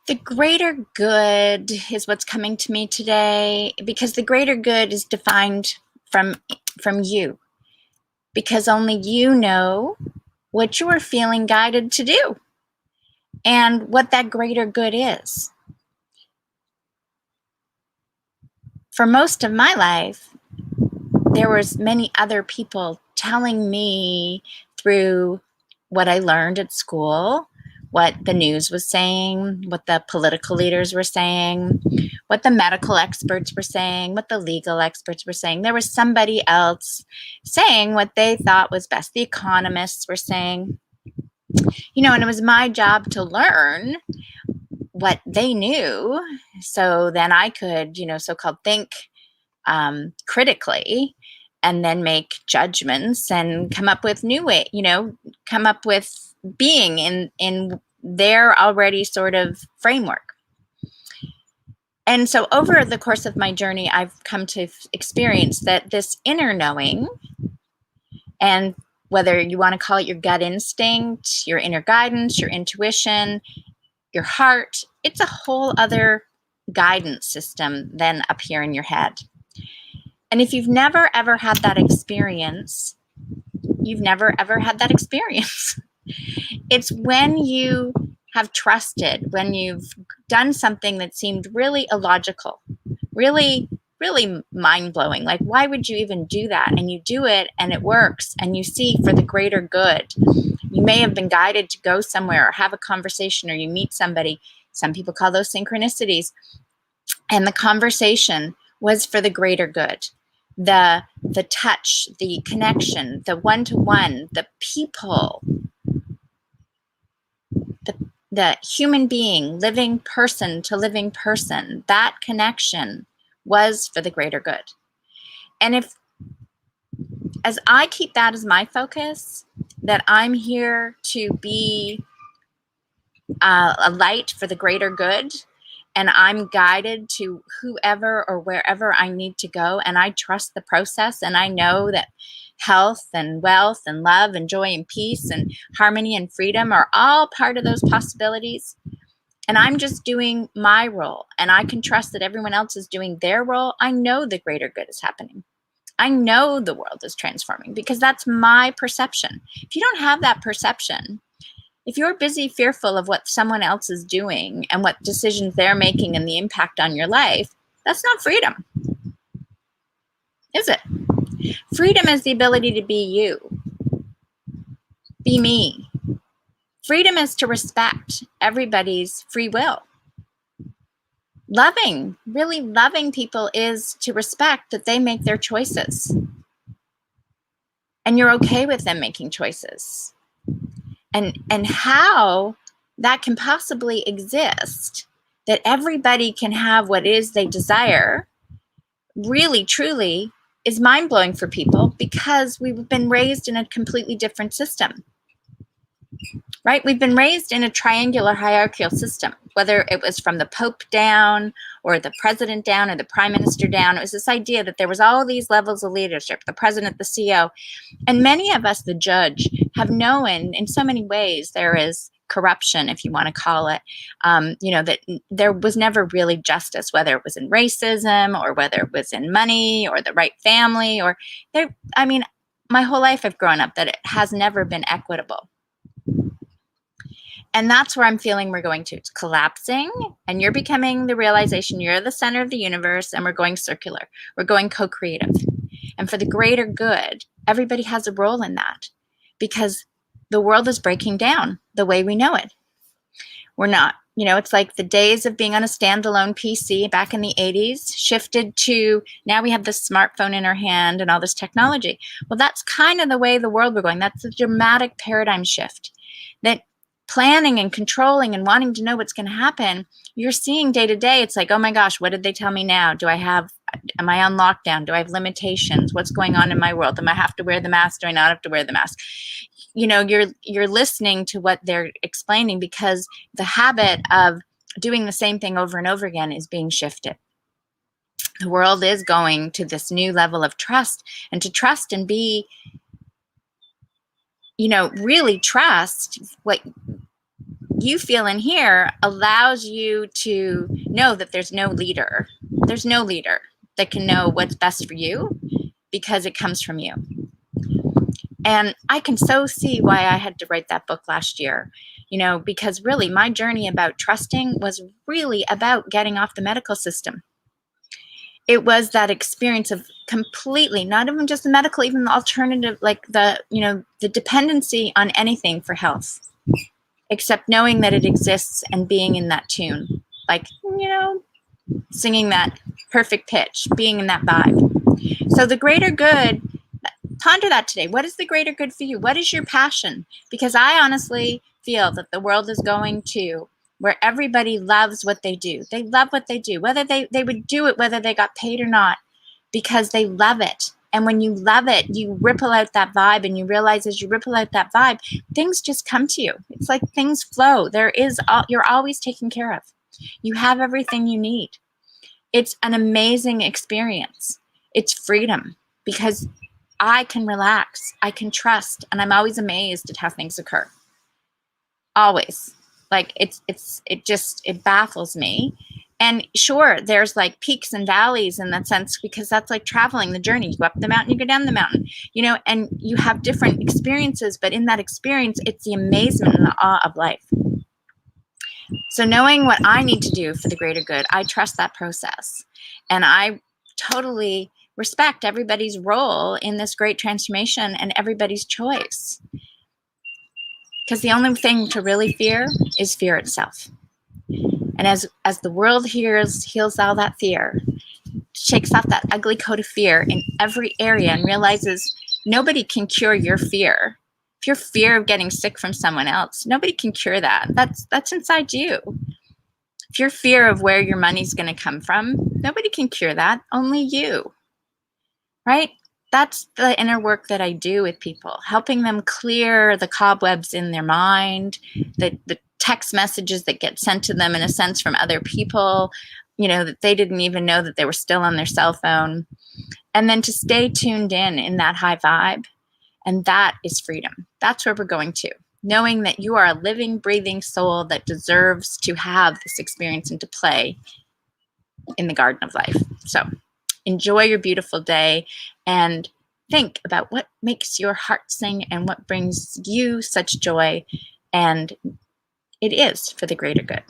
The greater good is what's coming to me today, because the greater good is defined from you, because only you know what you are feeling guided to do and what that greater good is. For most of my life, there was many other people telling me through what I learned at school, what the news was saying, what the political leaders were saying, what the medical experts were saying, what the legal experts were saying. There was somebody else saying what they thought was best. The economists were saying, and it was my job to learn what they knew, so then I could, so-called think critically, and then make judgments and come up with new way, come up with being in their already sort of framework. And so over the course of my journey, I've come to experience that this inner knowing, and whether you want to call it your gut instinct, your inner guidance, your intuition, your heart, it's a whole other guidance system than up here in your head. And if you've never ever had that experience, you've never ever had that experience. It's when you have trusted, when you've done something that seemed really illogical, really, really mind-blowing. Like, why would you even do that? And you do it and it works, and you see for the greater good. You may have been guided to go somewhere or have a conversation, or you meet somebody. Some people call those synchronicities. And the conversation was for the greater good. The touch, the connection, the one-to-one, the people, the human being, living person to living person, that connection was for the greater good. And as I keep that as my focus, that I'm here to be a light for the greater good, and I'm guided to whoever or wherever I need to go, and I trust the process, and I know that health and wealth and love and joy and peace and harmony and freedom are all part of those possibilities. And I'm just doing my role, and I can trust that everyone else is doing their role. I know the greater good is happening. I know the world is transforming, because that's my perception. If you don't have that perception, if you're busy fearful of what someone else is doing and what decisions they're making and the impact on your life, that's not freedom, is it? Freedom is the ability to be you, be me. Freedom is to respect everybody's free will. Loving, really loving people, is to respect that they make their choices. And you're okay with them making choices. And how that can possibly exist, that everybody can have what it is they desire, really, truly is mind-blowing for people, because we've been raised in a completely different system. Right? We've been raised in a triangular hierarchical system, whether it was from the Pope down or the president down or the prime minister down. It was this idea that there was all these levels of leadership, the president, the CEO. And many of us, the judge, have known in so many ways there is corruption, if you want to call it, that there was never really justice, whether it was in racism or whether it was in money or the right family, or there. I mean, my whole life I've grown up that it has never been equitable. And that's where I'm feeling we're going to. It's collapsing, and you're becoming the realization you're the center of the universe, and we're going circular. We're going co-creative. And for the greater good, everybody has a role in that, because the world is breaking down the way we know it. We're not. It's like the days of being on a standalone PC back in the 80s shifted to now we have this smartphone in our hand and all this technology. Well, that's kind of the way the world we're going. That's a dramatic paradigm shift. That planning and controlling and wanting to know what's going to happen, you're seeing day to day. It's like, oh my gosh, what did they tell me now? Am I on lockdown? Do I have limitations? What's going on in my world? Am I have to wear the mask? Do I not have to wear the mask? You're listening to what they're explaining, because the habit of doing the same thing over and over again is being shifted. The world is going to this new level of trust, and to trust and be, really trust what you feel in here allows you to know that there's no leader. There's no leader that can know what's best for you because it comes from you. And I can so see why I had to write that book last year, because really my journey about trusting was really about getting off the medical system. It was that experience of completely, not even just the medical, even the alternative, like the dependency on anything for health, except knowing that it exists and being in that tune, like, singing that perfect pitch, being in that vibe. So the greater good, ponder that today. What is the greater good for you? What is your passion? Because I honestly feel that the world is going to where everybody loves what they do. They love what they do, whether they would do it, whether they got paid or not, because they love it. And when you love it, you ripple out that vibe, and you realize as you ripple out that vibe, things just come to you. It's like things flow. You're always taken care of. You have everything you need. It's an amazing experience. It's freedom because I can relax, I can trust, and I'm always amazed at how things occur. Always. Like it baffles me. And sure, there's like peaks and valleys in that sense, because that's like traveling the journey. You go up the mountain, you go down the mountain, and you have different experiences, but in that experience, it's the amazement and the awe of life. So knowing what I need to do for the greater good, I trust that process. And I totally respect everybody's role in this great transformation and everybody's choice. Because the only thing to really fear is fear itself. And as the world heals all that fear, shakes off that ugly coat of fear in every area and realizes nobody can cure your fear. If your fear of getting sick from someone else, nobody can cure that. That's inside you. If your fear of where your money's going to come from, nobody can cure that, only you. Right? That's the inner work that I do with people, helping them clear the cobwebs in their mind, the text messages that get sent to them in a sense from other people, that they didn't even know that they were still on their cell phone. And then to stay tuned in that high vibe. And that is freedom. That's where we're going to. Knowing that you are a living, breathing soul that deserves to have this experience and to play in the garden of life. So enjoy your beautiful day and think about what makes your heart sing and what brings you such joy. And it is for the greater good.